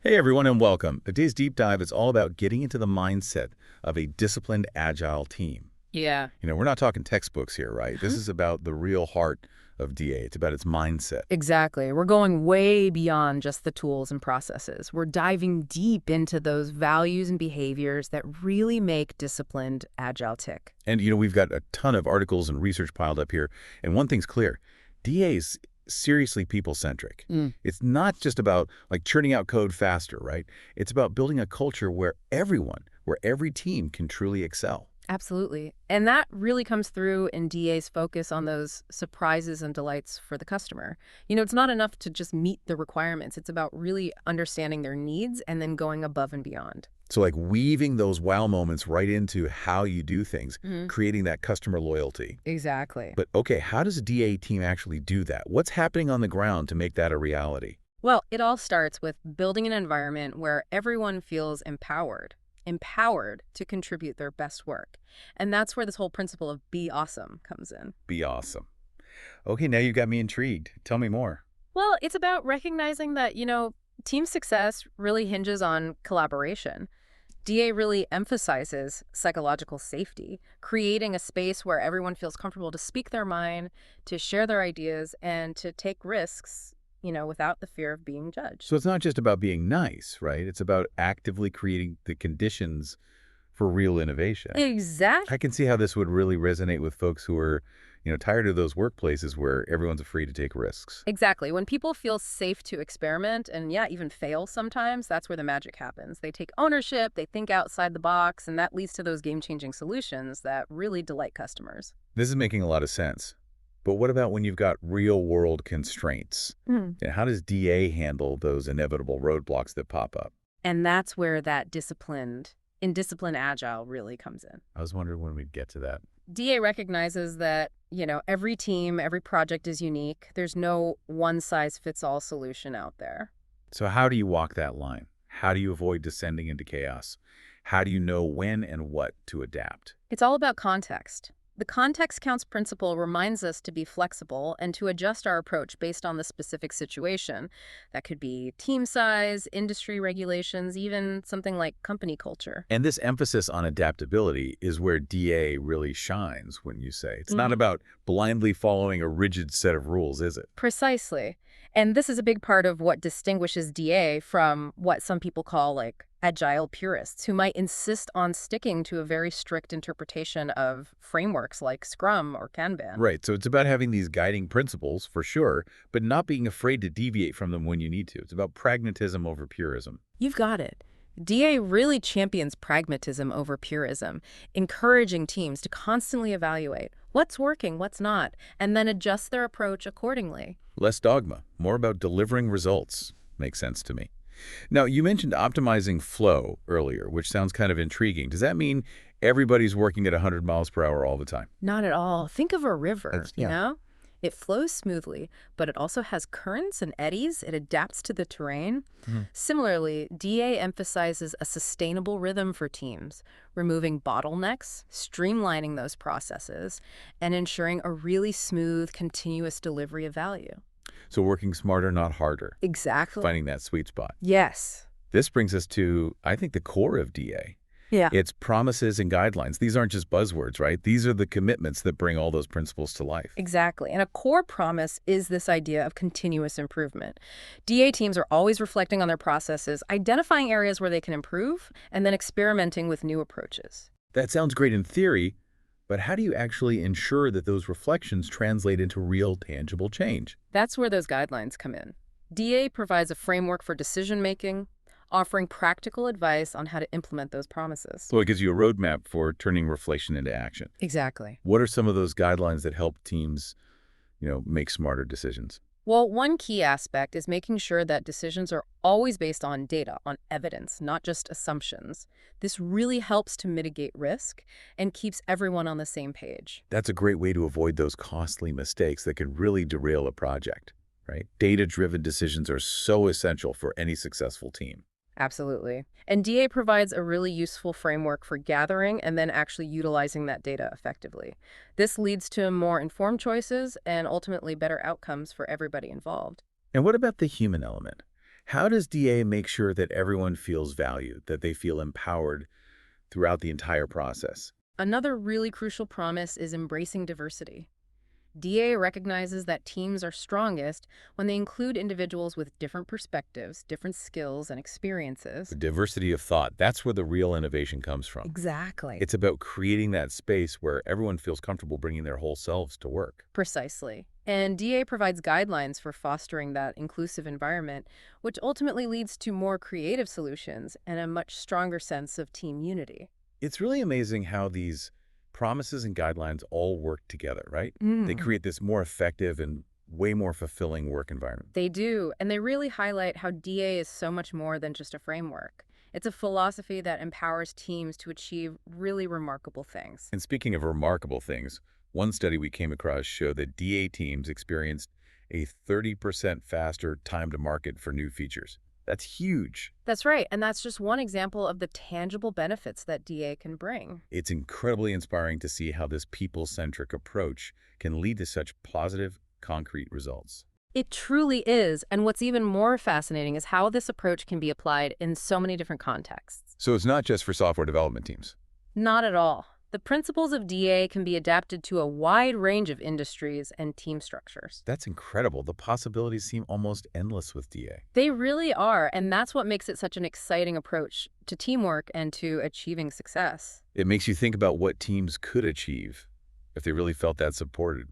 Hey everyone and welcome. Today's deep dive is all about getting into the mindset of a disciplined, agile team. Yeah, We're not talking textbooks here, right? This Mhm. is about the real heart of DA. It's about its mindset. exactly. We're going way beyond just the tools and processes. We're diving deep into those values and behaviors that really make disciplined agile tick. And we've got a ton of articles and research piled up here. And one thing's clear, DA is seriously people-centric. Mm, It's not just about like churning out code faster, right? It's about building a culture where every team can truly excel. absolutely. And that really comes through in DA's focus on those surprises and delights for the customer. It's not enough to just meet the requirements. It's about really understanding their needs and then going above and beyond. So like weaving those wow moments right into how you do things, Mhm. creating that customer loyalty. Exactly. But okay, how does a DA team actually do that? What's happening on the ground to make that a reality? Well, it all starts with building an environment where everyone feels empowered to contribute their best work. And that's where this whole principle of be awesome comes in. Be awesome. Okay, now you got me intrigued. Tell me more. Well, it's about recognizing that, team success really hinges on collaboration. DA really emphasizes psychological safety, creating a space where everyone feels comfortable to speak their mind, to share their ideas, and to take risks, without the fear of being judged. So it's not just about being nice, right? It's about actively creating the conditions for real innovation. Exactly. I can see how this would really resonate with folks who are, tired of those workplaces where everyone's afraid to take risks. Exactly. When people feel safe to experiment and, yeah, even fail sometimes, that's where the magic happens. They take ownership, they think outside the box, and that leads to those game-changing solutions that really delight customers. This is making a lot of sense. But what about when you've got real-world constraints? Hmm. And how does DA handle those inevitable roadblocks that pop up? And that's where that disciplined agile really comes in. I was wondering when we'd get to that. DA recognizes that, every team, every project is unique. There's no one-size-fits-all solution out there. So how do you walk that line? How do you avoid descending into chaos? How do you know when and what to adapt? It's all about context. The context counts principle reminds us to be flexible and to adjust our approach based on the specific situation. That could be team size, industry regulations, even something like company culture. And this emphasis on adaptability is where DA really shines, when you say. It's not Mhm. about blindly following a rigid set of rules, is it? Precisely. And this is a big part of what distinguishes DA from what some people call like agile purists, who might insist on sticking to a very strict interpretation of frameworks like Scrum or Kanban. Right. So it's about having these guiding principles, for sure, but not being afraid to deviate from them when you need to. It's about pragmatism over purism. You've got it. DA really champions pragmatism over purism, encouraging teams to constantly evaluate what's working, what's not, and then adjust their approach accordingly. Less dogma, more about delivering results. Makes sense to me. Now, you mentioned optimizing flow earlier, which sounds kind of intriguing. Does that mean everybody's working at 100 miles per hour all the time? Not at all. Think of a river, That's, you yeah. know? It flows smoothly, but it also has currents and eddies. It adapts to the terrain. Mhm. Similarly, DA emphasizes a sustainable rhythm for teams, removing bottlenecks, streamlining those processes, and ensuring a really smooth, continuous delivery of value. So working smarter, not harder, Exactly. finding that sweet spot. Yes. This brings us to, I think, the core of DA. Yeah. It's promises and guidelines. These aren't just buzzwords, right? These are the commitments that bring all those principles to life. Exactly. And a core promise is this idea of continuous improvement. DA teams are always reflecting on their processes, identifying areas where they can improve, and then experimenting with new approaches. That sounds great in theory, but how do you actually ensure that those reflections translate into real, tangible change? That's where those guidelines come in. DA provides a framework for decision making, offering practical advice on how to implement those promises. So it gives you a roadmap for turning reflection into action. Exactly. What are some of those guidelines that help teams, make smarter decisions? Well, one key aspect is making sure that decisions are always based on data, on evidence, not just assumptions. This really helps to mitigate risk and keeps everyone on the same page. That's a great way to avoid those costly mistakes that could really derail a project, right? Data-driven decisions are so essential for any successful team. Absolutely. And DA provides a really useful framework for gathering and then actually utilizing that data effectively. This leads to more informed choices and ultimately better outcomes for everybody involved. And what about the human element? How does DA make sure that everyone feels valued, that they feel empowered throughout the entire process? Another really crucial promise is embracing diversity. DA recognizes that teams are strongest when they include individuals with different perspectives, different skills, and experiences. The diversity of thought, that's where the real innovation comes from. Exactly. It's about creating that space where everyone feels comfortable bringing their whole selves to work. Precisely. And DA provides guidelines for fostering that inclusive environment, which ultimately leads to more creative solutions and a much stronger sense of team unity. It's really amazing how these promises and guidelines all work together, right? They create this more effective and way more fulfilling work environment. They do, and they really highlight how DA is so much more than just a framework. It's a philosophy that empowers teams to achieve really remarkable things. And speaking of remarkable things, one study we came across showed that DA teams experienced a 30% faster time to market for new features. That's huge. That's right, and that's just one example of the tangible benefits that DA can bring. It's incredibly inspiring to see how this people-centric approach can lead to such positive, concrete results. It truly is, and what's even more fascinating is how this approach can be applied in so many different contexts. So it's not just for software development teams. Not at all. The principles of DA can be adapted to a wide range of industries and team structures. That's incredible. The possibilities seem almost endless with DA. They really are, and that's what makes it such an exciting approach to teamwork and to achieving success. It makes you think about what teams could achieve if they really felt that supported.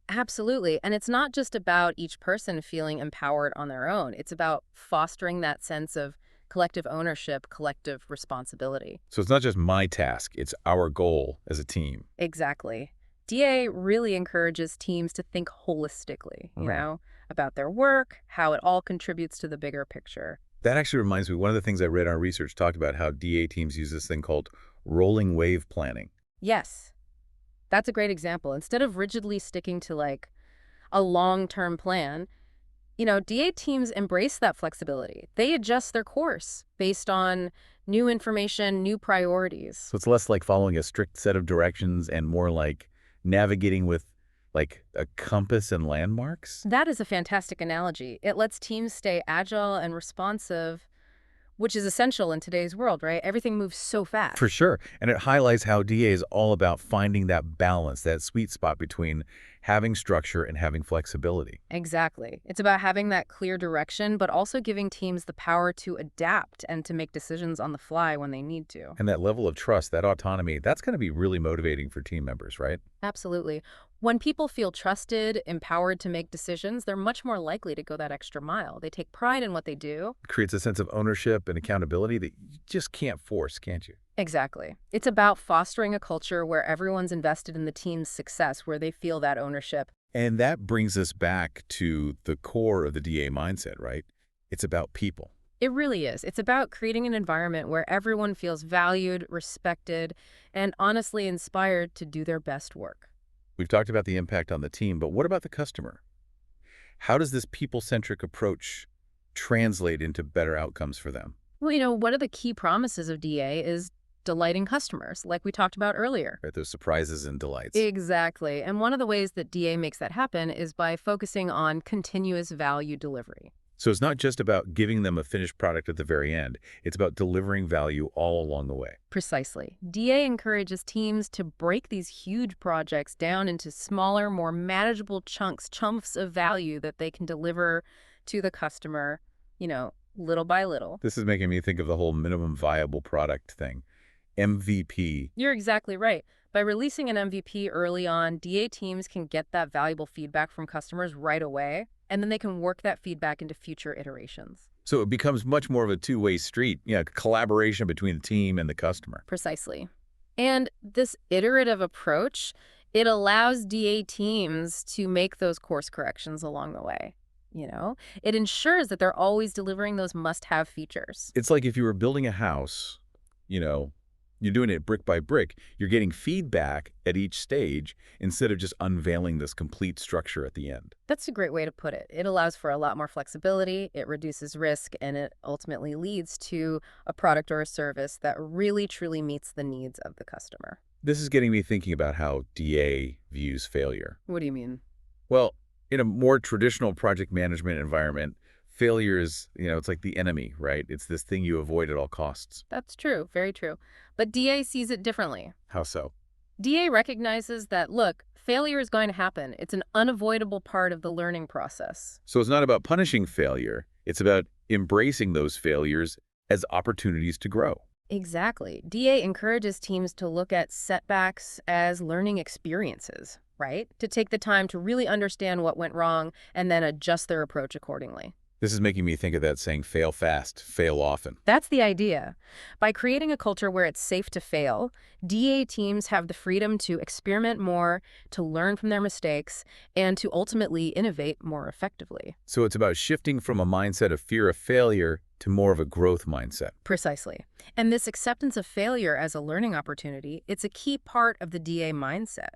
Absolutely. And it's not just about each person feeling empowered on their own. It's about fostering that sense of collective ownership, collective responsibility. So it's not just my task, it's our goal as a team. Exactly. DA really encourages teams to think holistically, Right. about their work, how it all contributes to the bigger picture. That actually reminds me, one of the things I read in our research talked about how DA teams use this thing called rolling wave planning. Yes, that's a great example. Instead of rigidly sticking to like a long-term plan, DA teams embrace that flexibility. They adjust their course based on new information, new priorities. So it's less like following a strict set of directions and more like navigating with like a compass and landmarks. That is a fantastic analogy. It lets teams stay agile and responsive, which is essential in today's world, right? Everything moves so fast. For sure. And it highlights how DA is all about finding that balance, that sweet spot between having structure and having flexibility. Exactly. It's about having that clear direction, but also giving teams the power to adapt and to make decisions on the fly when they need to. And that level of trust, that autonomy, that's going to be really motivating for team members, right? Absolutely. When people feel trusted, empowered to make decisions, they're much more likely to go that extra mile. They take pride in what they do. It creates a sense of ownership and accountability that you just can't force, can't you? Exactly. It's about fostering a culture where everyone's invested in the team's success, where they feel that ownership. And that brings us back to the core of the DA mindset, right? It's about people. It really is. It's about creating an environment where everyone feels valued, respected, and honestly inspired to do their best work. We've talked about the impact on the team, but what about the customer? How does this people-centric approach translate into better outcomes for them? Well, one of the key promises of DA is delighting customers, like we talked about earlier. Right, those surprises and delights. Exactly. And one of the ways that DA makes that happen is by focusing on continuous value delivery. So it's not just about giving them a finished product at the very end. It's about delivering value all along the way. Precisely. DA encourages teams to break these huge projects down into smaller, more manageable chunks of value that they can deliver to the customer, little by little. This is making me think of the whole minimum viable product thing. MVP. You're exactly right. By releasing an MVP early on, DA teams can get that valuable feedback from customers right away, and then they can work that feedback into future iterations. So it becomes much more of a two-way street, collaboration between the team and the customer. Precisely. And this iterative approach, it allows DA teams to make those course corrections along the way. It ensures that they're always delivering those must-have features. It's like if you were building a house, you're doing it brick by brick. You're getting feedback at each stage instead of just unveiling this complete structure at the end. That's a great way to put it. It allows for a lot more flexibility, it reduces risk, and it ultimately leads to a product or a service that really, truly meets the needs of the customer. This is getting me thinking about how DA views failure. What do you mean? Well, in a more traditional project management environment, Failure is, it's like the enemy, right? It's this thing you avoid at all costs. That's true, very true. But DA sees it differently. How so? DA recognizes that, look, failure is going to happen. It's an unavoidable part of the learning process. So it's not about punishing failure. It's about embracing those failures as opportunities to grow. Exactly. DA encourages teams to look at setbacks as learning experiences, right? To take the time to really understand what went wrong and then adjust their approach accordingly. This is making me think of that saying, fail fast, fail often. That's the idea. By creating a culture where it's safe to fail, DA teams have the freedom to experiment more, to learn from their mistakes, and to ultimately innovate more effectively. So it's about shifting from a mindset of fear of failure to more of a growth mindset. Precisely. And this acceptance of failure as a learning opportunity, it's a key part of the DA mindset.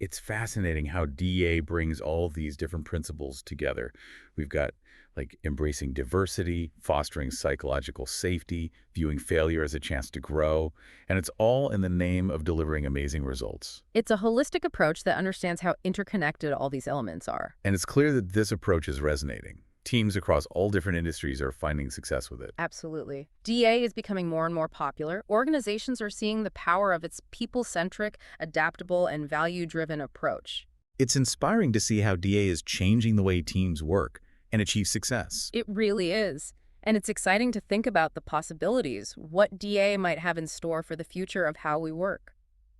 It's fascinating how DA brings all these different principles together. We've got like embracing diversity, fostering psychological safety, viewing failure as a chance to grow, and it's all in the name of delivering amazing results. It's a holistic approach that understands how interconnected all these elements are. And it's clear that this approach is resonating. Teams across all different industries are finding success with it. Absolutely. DA is becoming more and more popular. Organizations are seeing the power of its people-centric, adaptable, and value-driven approach. It's inspiring to see how DA is changing the way teams work and achieve success. It really is. And it's exciting to think about the possibilities, what DA might have in store for the future of how we work.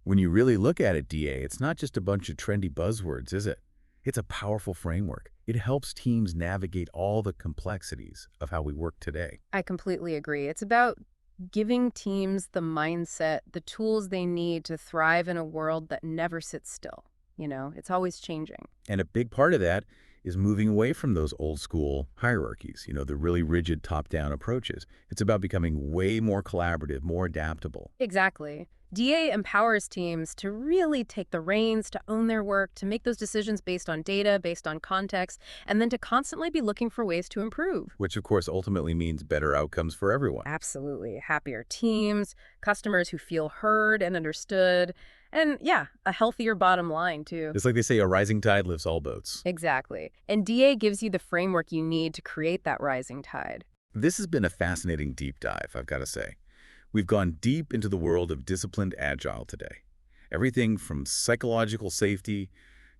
When you really look at it, DA, it's not just a bunch of trendy buzzwords, is it? It's a powerful framework. It helps teams navigate all the complexities of how we work today. I completely agree. It's about giving teams the mindset, the tools they need to thrive in a world that never sits still. It's always changing. And a big part of that is moving away from those old school hierarchies, the really rigid top-down approaches. It's about becoming way more collaborative, more adaptable. Exactly. DA empowers teams to really take the reins, to own their work, to make those decisions based on data, based on context, and then to constantly be looking for ways to improve. Which, of course, ultimately means better outcomes for everyone. Absolutely. Happier teams, customers who feel heard and understood, and yeah, a healthier bottom line, too. It's like they say, a rising tide lifts all boats. Exactly. And DA gives you the framework you need to create that rising tide. This has been a fascinating deep dive, I've got to say. We've gone deep into the world of disciplined agile today. Everything from psychological safety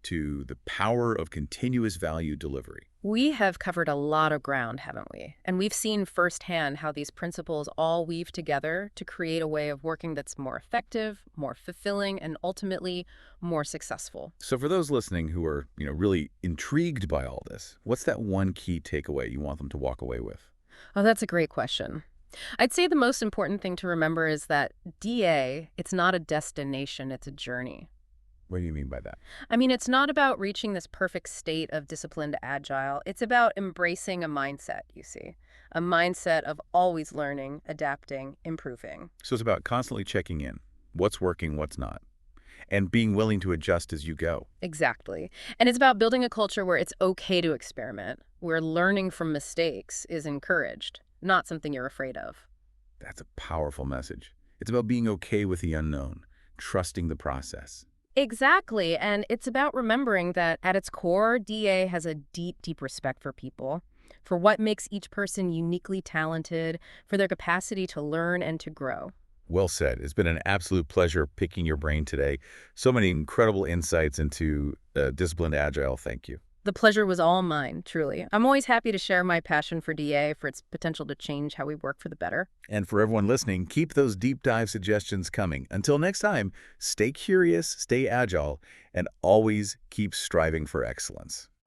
to the power of continuous value delivery. We have covered a lot of ground, haven't we? And we've seen firsthand how these principles all weave together to create a way of working that's more effective, more fulfilling, and ultimately more successful. So for those listening who are, really intrigued by all this, what's that one key takeaway you want them to walk away with? Oh, that's a great question. I'd say the most important thing to remember is that DA, it's not a destination, it's a journey. What do you mean by that? I mean, it's not about reaching this perfect state of disciplined agile. It's about embracing a mindset, you see. A mindset of always learning, adapting, improving. So it's about constantly checking in. What's working, what's not. And being willing to adjust as you go. Exactly. And it's about building a culture where it's okay to experiment, where learning from mistakes is encouraged, not something you're afraid of. That's a powerful message. It's about being okay with the unknown, trusting the process. Exactly. And it's about remembering that at its core, DA has a deep, deep respect for people, for what makes each person uniquely talented, for their capacity to learn and to grow. Well said. It's been an absolute pleasure picking your brain today. So many incredible insights into disciplined agile. Thank you. The pleasure was all mine, truly. I'm always happy to share my passion for DA, for its potential to change how we work for the better. And for everyone listening, keep those deep dive suggestions coming. Until next time, stay curious, stay agile, and always keep striving for excellence.